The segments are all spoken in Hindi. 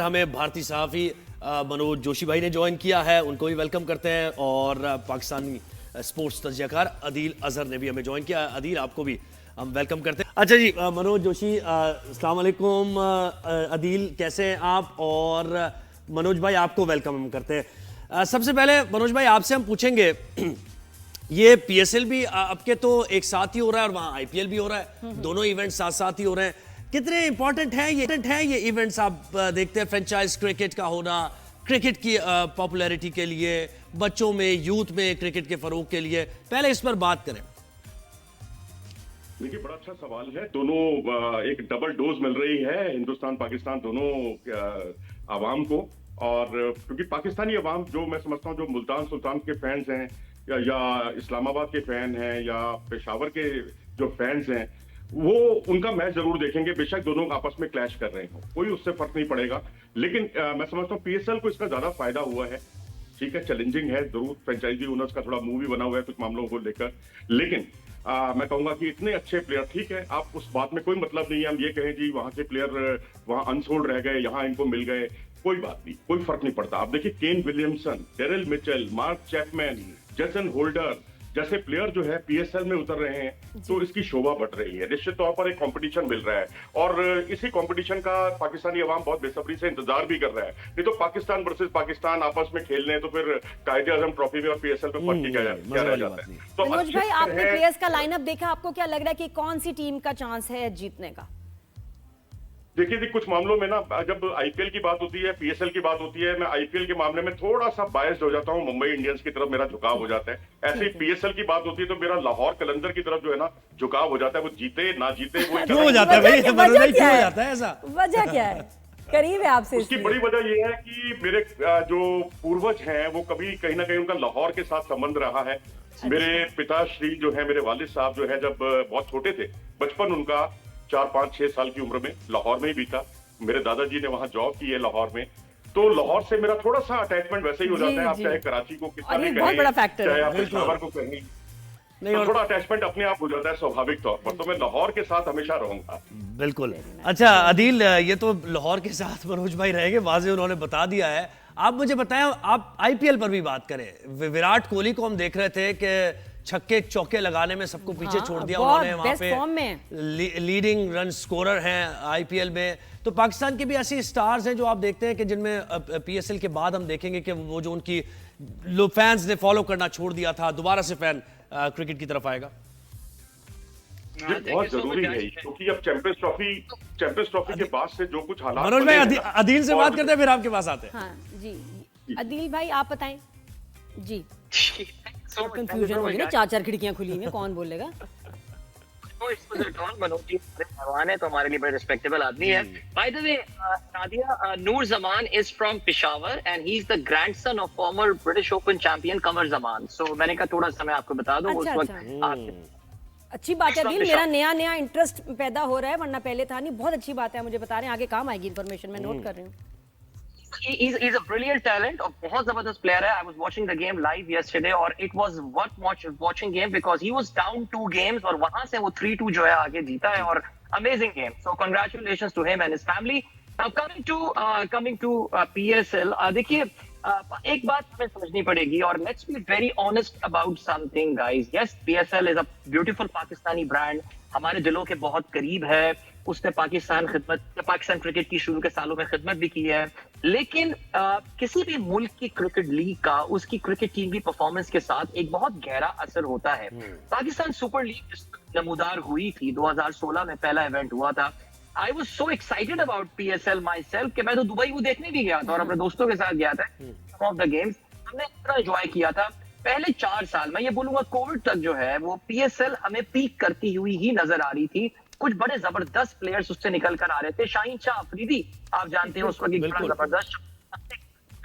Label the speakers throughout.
Speaker 1: हमें भारतीय सहाफ़ी मनोज जोशी भाई ने ज्वाइन किया है, उनको भी वेलकम करते हैं। और पाकिस्तानी स्पोर्ट्स तजज़ियाकार अदील अजहर ने भी हमें ज्वाइन किया। अदील, आपको भी हम वेलकम करते हैं। अच्छा जी, मनोज जोशी, अस्सलाम वालेकुम। अदील, कैसे हैं आप? और मनोज भाई, आपको वेलकम हम करते हैं। सबसे पहले मनोज भाई, आपसे हम पूछेंगे, ये पीएसएल भी आपके तो एक साथ ही हो रहा है और वहाँ आईपीएल भी हो रहा है, दोनों इवेंट साथ साथ ही हो रहे हैं। कितने इंपॉर्टेंट है ये इवेंट्स? आप देखते हैं फ्रेंचाइज क्रिकेट का होना, क्रिकेट की पॉपुलैरिटी के लिए, बच्चों में, यूथ में क्रिकेट के फरोग के लिए। पहले इस पर बात करें।
Speaker 2: देखिए, बड़ा अच्छा सवाल है। दोनों एक डबल डोज मिल रही है हिंदुस्तान पाकिस्तान दोनों आवाम को। और क्योंकि पाकिस्तानी आवाम, जो मैं समझता हूँ, जो मुल्तान सुल्तान के फैंस हैं या इस्लामाबाद के फैन हैं या पेशावर के जो फैंस हैं, वो उनका मैच जरूर देखेंगे, बेशक दोनों आपस में क्लैश कर रहे हो, कोई उससे फर्क नहीं पड़ेगा। लेकिन मैं समझता हूँ पीएसएल को इसका ज्यादा फायदा हुआ है। ठीक है, चैलेंजिंग है जरूर, फ्रेंचाइजी ओनर्स का थोड़ा मूव भी बना हुआ है कुछ मामलों को लेकर। लेकिन मैं कहूंगा कि इतने अच्छे प्लेयर, ठीक है, आप उस बात में कोई मतलब नहीं है हम ये कहें जी वहां के प्लेयर वहां अनसोल्ड रह गए, यहाँ इनको मिल गए, कोई बात नहीं, कोई फर्क नहीं पड़ता। आप देखिए, Kane Williamson, Daryl Mitchell, mark Chapman, Jason holder जैसे प्लेयर जो है पीएसएल में उतर रहे हैं, तो इसकी शोभा बढ़ रही है। निश्चित तौर पर एक कंपटीशन मिल रहा है और इसी कंपटीशन का पाकिस्तानी अवाम बहुत बेसब्री से इंतजार भी कर रहा है। नहीं तो पाकिस्तान वर्सेस पाकिस्तान आपस में खेलने तो फिर कायदे आजम ट्रॉफी में और पीएसएल में फर्क क्या रह जाता है।
Speaker 3: तो मनोज भाई, आपने प्लेयर्स का लाइनअप देखा, आपको क्या लग रहा है कि कौन सी टीम का चांस है जीतने का?
Speaker 2: देखिए, कुछ मामलों में ना, जब आईपीएल की बात होती है, पीएसएल की बात होती है, मैं आईपीएल के मामले में थोड़ा सा बायस्ड हो जाता हूं, मुंबई इंडियंस की तरफ मेरा झुकाव हो जाता है। ऐसे ही पीएसएल की बात होती है तो मेरा लाहौर कलंदर की तरफ जो है ना झुकाव हो जाता है। वो जीते ना जीते वो
Speaker 1: क्यों हो जाता है भाई? क्यों हो जाता है ऐसा?
Speaker 3: वजह क्या है? करीब है आपसे।
Speaker 2: उसकी बड़ी वजह यह है कि मेरे जो पूर्वज हैं वो कभी कहीं ना कहीं उनका लाहौर के साथ संबंध रहा है। मेरे पिताश्री जो है, मेरे वालिद साहब जो है, जब बहुत छोटे थे, बचपन उनका 4, 5, 6 साल की उम्र में लाहौर में ही बीता। मेरे दादाजी ने वहां जॉब की है लाहौर में, तो लाहौर से मेरा थोड़ा सा अटैचमेंट वैसे ही हो जाता है। आप चाहे कराची को कितना भी कहें, चाहे आप पेशावर को कहें, तो थोड़ा अटैचमेंट अपने आप हो जाता है स्वाभाविक तौर पर। तो मैं लाहौर के साथ हमेशा रहूंगा।
Speaker 1: बिल्कुल। अच्छा अदील, ये तो लाहौर के साथ मनोज भाई रहेंगे, वाज़े उन्होंने बता दिया है। आप मुझे बताएं, आप आईपीएल पर भी बात करें। विराट कोहली को हम देख रहे थे कि छक्के चौके लगाने में सबको पीछे छोड़ दिया उन्होंने। वहां पे लीडिंग रन स्कोरर हैं आईपीएल में। तो पाकिस्तान के भी ऐसे स्टार्स हैं जो आप देखते हैं कि जिनमें पीएसएल के बाद हम देखेंगे कि वो जो उनकी फैंस ने फॉलो करना छोड़ दिया था, दोबारा से फैन क्रिकेट की तरफ आएगा।
Speaker 2: बहुत जरूरी है, क्योंकि अब चैंपियंस ट्रॉफी के बाद से जो कुछ हालात।
Speaker 1: मनोज भाई, अदील से बात करते हैं, फिर आपके पास आते हैं।
Speaker 3: हाँ जी, अदील भाई आप बताएं जी। कंफ्यूजन हो गई ना, 4 खिड़कियां खुली हैं, कौन बोलेगा?
Speaker 4: मनोज जी भगवान है तो हमारे लिए बड़े रिस्पेक्टेबल आदमी है। By the way, Nadia, Noor Zaman is from Peshawar and he is the grandson of former British Open champion Qamar Zaman. So मैंने कहा थोड़ा सा मैं आपको बता दूं। उस वक्त
Speaker 3: अच्छी बात है दिल, मेरा नया इंटरेस्ट पैदा हो रहा है, वरना पहले था नहीं। बहुत अच्छी बात है, मुझे बता रहे हैं, आगे काम आएगी इन्फॉर्मेशन, मैं नोट कर रही हूँ।
Speaker 4: He's a brilliant talent और बहुत जबरदस्त प्लेयर है। I was watching the game live yesterday और it was worth watching game because he was down 2 games और वहां से वो 3-2 जो है आगे जीता है और amazing game. So congratulations to him and his family. Now coming to PSL, देखिए एक बात हमें समझनी पड़ेगी और let's be very honest about something guys. Yes, PSL is a beautiful Pakistani brand. हमारे दिलों के बहुत करीब है। उसने पाकिस्तान क्रिकेट की शुरू के सालों में खिदमत भी की है। लेकिन किसी भी मुल्क की क्रिकेट लीग का उसकी क्रिकेट टीम की परफॉर्मेंस के साथ एक बहुत गहरा असर होता है। पाकिस्तान सुपर लीग नमूदार हुई थी 2016 में, पहला इवेंट हुआ था। I was so excited about PSL my self कि मैं तो दुबई वो देखने भी गया था और अपने दोस्तों के साथ गया था। सम ऑफ द गेम्स हमने इतना एंजॉय किया था। पहले 4 साल, मैं ये बोलूंगा कोविड तक जो है वो पीएसएल हमें पीक करती हुई ही नजर आ रही थी। कुछ बड़े जबरदस्त प्लेयर्स उससे निकल कर आ रहे थे। शाहीन शाह अफरीदी, आप जानते हैं, उस वक्त एक बड़ा जबरदस्त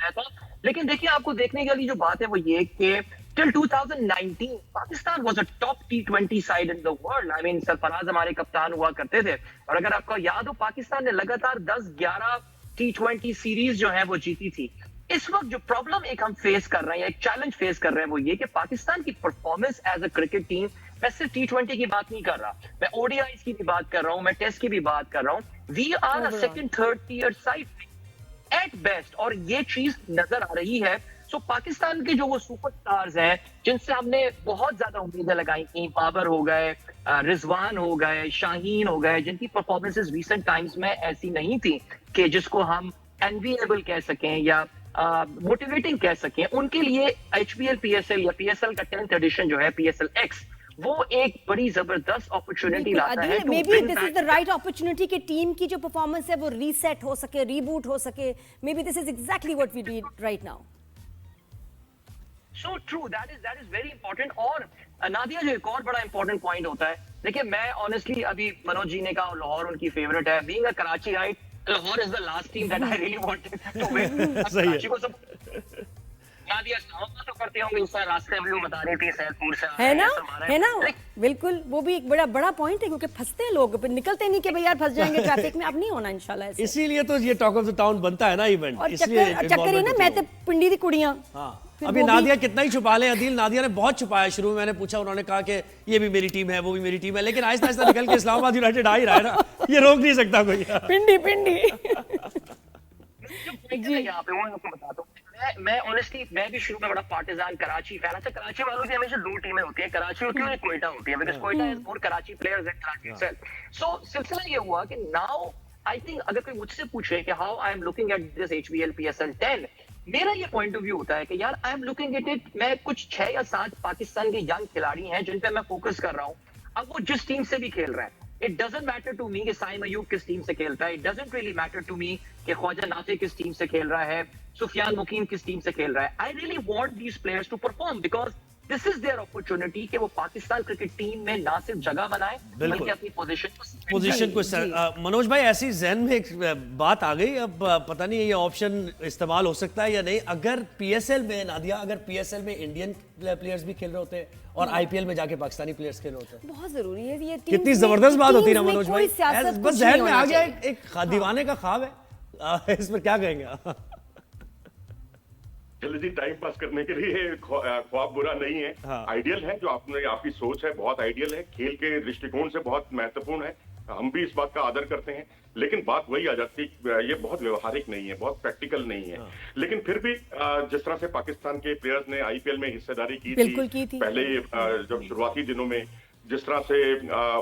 Speaker 4: था। लेकिन देखिए, आपको देखने के लिए जो बात है वो ये कि till 2019 Pakistan was a top T20 side in the world. I mean, Sarfaraz हमारे कप्तान हुआ करते थे और अगर आपको याद हो, पाकिस्तान ने लगातार 10-11 T20 सीरीज जो है वो जीती थी। इस वक्त जो प्रॉब्लम एक हम फेस कर रहे हैं, एक चैलेंज फेस कर रहे हैं, वो ये कि पाकिस्तान की performance as a cricket team, मैं सिर्फ T20 की बात नहीं कर रहा, मैं ODIs की भी बात कर रहा हूं, मैं टेस्ट की भी बात कर रहा हूं। We are a second third tier side. At best, और ये चीज नजर आ रही है। सो पाकिस्तान के जो वो सुपरस्टार्स हैं जिनसे हमने बहुत ज्यादा उम्मीदें लगाई थी, बाबर हो गए, रिजवान हो गए, शाहीन हो गए, जिनकी परफॉर्मेंसेस रीसेंट टाइम्स में ऐसी नहीं थी कि जिसको हम एनविएबल कह सकें या मोटिवेटिंग कह सकें, उनके लिए एचबीएल पीएसएल या पीएसएल का 10th एडिशन जो है पीएसएल एक्स, वो एक बड़ी जबरदस्त अपॉर्चुनिटी लाता है।
Speaker 3: May be this is the right opportunity कि टीम की जो परफॉर्मेंस है वो रीसेट हो सके, रीबूट हो सके। Maybe this is exactly what we need right now.
Speaker 4: So true, that is very important। और नादिया, जो एक और बड़ा इंपॉर्टेंट पॉइंट होता है, देखिए मैं ऑनेस्टली अभी मनोज जी ने कहा लाहौर उनकी फेवरेट है, being a Karachi right, Lahore is the last team that I really wanted to win. Karachi को सब नादिया तो करते होंगे, उस रास्ते में बता रही थी सैदपुर से
Speaker 3: है ना बिल्कुल, वो भी एक बड़ा पॉइंट है क्योंकि फंसते हैं लोग, निकलते नहीं कि भाई यार फंस जाएंगे ट्रैफिक में। अब नहीं होना इंशाल्लाह ऐसे।
Speaker 1: इसीलिए तो ये टॉक ऑफ द टाउन बनता है ना इवेंट,
Speaker 3: और
Speaker 1: इसलिए
Speaker 3: चक्कर है ना, मैं तो पिंडी दी कुड़ियां।
Speaker 1: हाँ, अभी नादिया कितना ही छुपा ले अदील, नादिया ने बहुत छुपाया। शुरू में मैंने पूछा, उन्होंने कहा कि ये भी मेरी टीम है, वो भी मेरी टीम है, लेकिन आहिस्ता आहिस्ता निकल के इस्लामाबाद यूनाइटेड आ ही रहा है ना, ये रोक नहीं सकता कोई।
Speaker 3: पिंडी
Speaker 4: यहाँ पे वो आपको बताता हूँ, मैं ऑनेस्टली मैं भी शुरू में बड़ा पार्टिजान कराची फैन था। कराची वालों की हमेशा दो टीमें होती है, कराची होती है और कोयटा होती है, because Quetta is more Karachi players and Karachi itself. So सिलसिला ये हुआ कि नाउ आई थिंक अगर कोई मुझसे पूछे कि how I am looking at this HBL PSL 10, मेरा ये पॉइंट ऑफ व्यू होता है कि यार I am looking at it, मैं कुछ 6 या 7 पाकिस्तान के यंग खिलाड़ी हैं जिन पे मैं फोकस कर रहा हूँ। अब वो जिस टीम से भी खेल रहा है, it doesn't matter to me कि साइम अयूब किस टीम से खेलता है, it doesn't really matter to me कि ख्वाजा नाफे किस टीम से खेल रहा है, सुफियान मुकीम किस टीम से खेल रहा है। I really want these players to perform because this is their opportunity कि वो पाकिस्तान क्रिकेट टीम में ना सिर्फ जगह बनाए बल्कि अपनी पोजीशन
Speaker 1: को मनोज भाई, ऐसी जहन में एक बात आ गई, अब पता नहीं ये ऑप्शन इस्तेमाल हो सकता है या नहीं। अगर पीएसएल में नादिया, अगर पीएसएल में इंडियन प्लेयर्स भी खेल रहे होते हैं और आईपीएल में जाके पाकिस्तानी प्लेयर्स खेल रहे होते हैं,
Speaker 3: बहुत जरूरी है ये।
Speaker 1: कितनी जबरदस्त बात होती है ना मनोज भाई, बस जहन में आ गया एक दीवाने का ख्वाब है, इस पर क्या कहेंगे?
Speaker 2: चलिए जी, टाइम पास करने के लिए ख्वाब बुरा नहीं है।
Speaker 1: हाँ।
Speaker 2: आइडियल है जो आपकी सोच है, बहुत आइडियल है, खेल के दृष्टिकोण से बहुत महत्वपूर्ण है, हम भी इस बात का आदर करते हैं। लेकिन बात वही आ जाती, ये बहुत व्यवहारिक नहीं है, बहुत प्रैक्टिकल नहीं है। लेकिन फिर भी जिस तरह से पाकिस्तान के प्लेयर्स ने आईपीएल में हिस्सेदारी की थी पहले, जब शुरुआती दिनों में, जिस तरह से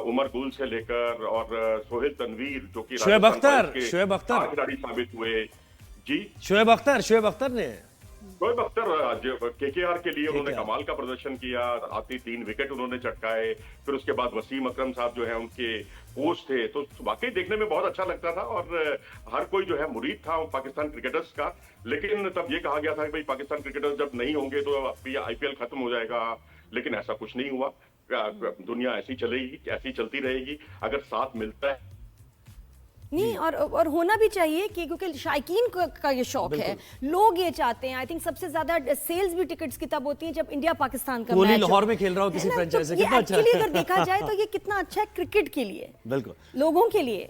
Speaker 2: उमर गुल से लेकर और सोहेल तनवीर जो कि
Speaker 1: शोएब अख्तर
Speaker 2: खिलाड़ी साबित हुए जी,
Speaker 1: शोएब अख्तर ने
Speaker 2: शोएब अख्तर केकेआर के लिए उन्होंने कमाल का प्रदर्शन किया, आती 3 विकेट उन्होंने चटकाए। फिर उसके बाद वसीम अकरम साहब जो है उनके कोच थे, तो वाकई देखने में बहुत अच्छा लगता था और हर कोई जो है मुरीद था पाकिस्तान क्रिकेटर्स का। लेकिन तब ये कहा गया था कि भाई पाकिस्तान क्रिकेटर्स जब नहीं होंगे तो आईपीएल खत्म हो जाएगा, लेकिन ऐसा कुछ नहीं हुआ। दुनिया ऐसी चलेगी, ऐसी चलती रहेगी अगर साथ मिलता है
Speaker 3: नहीं। और होना भी चाहिए कि क्योंकि शायकीन का ये शौक है, लोग ये चाहते हैं। आई थिंक सबसे ज्यादा सेल्स भी टिकट्स की तब होती हैं जब इंडिया पाकिस्तान का मैच
Speaker 1: लाहौर में खेल रहा हो किसी फ्रेंचाइजी से, कितना अच्छा है।
Speaker 3: अगर देखा जाए तो ये कितना अच्छा है क्रिकेट के लिए,
Speaker 1: बिल्कुल
Speaker 3: लोगों के लिए,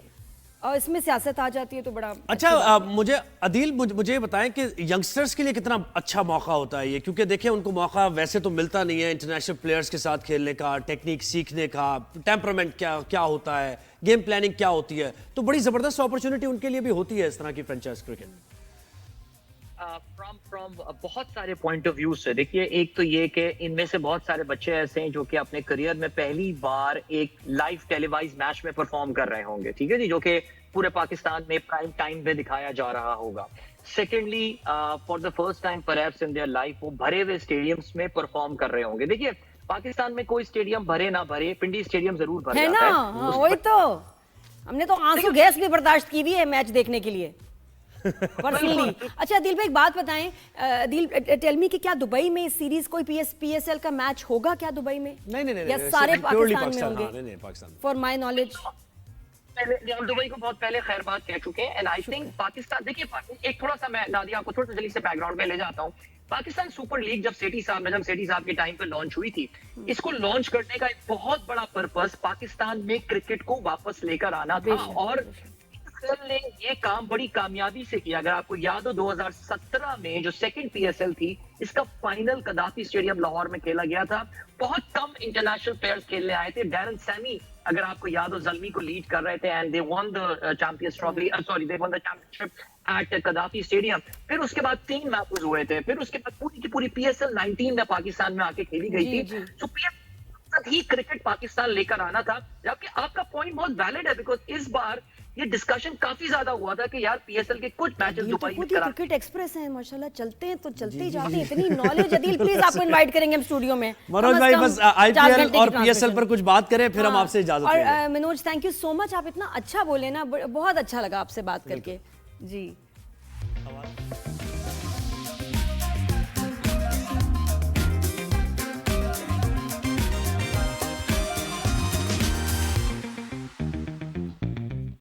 Speaker 3: और इसमें सियासत आ जाती है तो बड़ा
Speaker 1: अच्छा। मुझे अदील मुझे बताएं कि यंगस्टर्स के लिए कितना अच्छा मौका होता है ये, क्योंकि देखिए उनको मौका वैसे तो मिलता नहीं है इंटरनेशनल प्लेयर्स के साथ खेलने का, टेक्निक सीखने का, टेम्परामेंट क्या होता है, गेम प्लानिंग क्या होती है, तो बड़ी जबरदस्त अपॉर्चुनिटी उनके लिए भी होती है इस तरह की फ्रेंचाइज क्रिकेट।
Speaker 4: फ्रॉम बहुत सारे पॉइंट ऑफ व्यू से देखिए, एक तो ये कि इनमें से बहुत सारे बच्चे ऐसे हैं जो कि अपने करियर में पहली बार एक लाइव टेलीवाइज मैच में परफॉर्म कर रहे होंगे, ठीक है जी, जो कि पूरे पाकिस्तान में प्राइम टाइम में दिखाया जा रहा होगा। Secondly, for the first time perhaps in their life वो भरे हुए स्टेडियम्स में परफॉर्म कर रहे होंगे। देखिए पाकिस्तान में कोई स्टेडियम भरे ना भरे, पिंडी स्टेडियम जरूर भर
Speaker 3: है
Speaker 4: जाता
Speaker 3: ना। हाँ, वही तो, हमने तो आंसू गैस भी बर्दाश्त की हुई है मैच देखने के लिए पर्सनली। अच्छा अदिल भाई एक बात बताएं, अदिल टेल मी कि क्या दुबई में इस सीरीज कोई पीएसएल का मैच होगा क्या दुबई में?
Speaker 1: नहीं
Speaker 3: या सारे पाकिस्तान में होंगे?
Speaker 1: नहीं, पाकिस्तान
Speaker 3: फॉर माय नॉलेज
Speaker 4: पहले हम दुबई को बहुत पहले खैर बात कह चुके हैं। एंड आई थिंक पाकिस्तान, देखिए एक थोड़ा सा मैं नादिया आपको थोड़ा सा जल्दी से बैकग्राउंड में ले जाता हूँ। पाकिस्तान सुपर लीग जब सेठी साहब के टाइम पे लॉन्च हुई थी, इसको लॉन्च करने का एक बहुत बड़ा पर्पस पाकिस्तान में क्रिकेट को वापस लेकर आना था। और पीएसएल ने ये काम बड़ी कामयाबी से किया। अगर आपको याद हो 2017 में जो सेकंड पीएसएल थी, इसका फाइनल कदाफी स्टेडियम लाहौर में खेला गया था। बहुत कम इंटरनेशनल प्लेयर्स खेलने आए थे। डैरन सैमी, अगर आपको याद हो, जल्मी को लीड कर रहे थे and they won the champions trophy, sorry they won the championship at Gaddafi stadium. फिर उसके बाद 3 मैचेस हुए थे। फिर उसके बाद पूरी की पूरी पीएसएल 19 में पाकिस्तान में आके खेली गई
Speaker 3: जी,
Speaker 4: थी।
Speaker 3: जी।
Speaker 4: सो पीएसएल ही क्रिकेट पाकिस्तान लेकर आना था। जबकि आपका पॉइंट बहुत वैलिड है, बिकॉज इस बार ये डिस्कशन काफी ज्यादा हुआ था कि यार पीएसएल के कुछ मैचेस
Speaker 3: अदील तो
Speaker 4: दुबई में
Speaker 3: खुद ही
Speaker 4: करा।
Speaker 3: क्रिकेट एक्सप्रेस है माशाल्लाह, चलते हैं तो चलते ही जाते हैं, इतनी नॉलेज। अदील प्लीज आपको इनवाइट करेंगे हम स्टूडियो में।
Speaker 1: मनोज
Speaker 3: कम
Speaker 1: भाई
Speaker 3: से कम
Speaker 1: बस
Speaker 3: 4
Speaker 1: आईपीएल
Speaker 3: घंटे
Speaker 1: और
Speaker 3: की
Speaker 1: पीएसएल पर
Speaker 3: ट्रांसमिशन।
Speaker 1: कुछ बात करें, फिर हम
Speaker 3: हाँ,
Speaker 1: आपसे इजाजत
Speaker 3: और
Speaker 1: लेंगे।
Speaker 3: Manoj thank you so much, आप इतना अच्छा बोले ना, बहुत अच्छा लगा आपसे बात करके जी।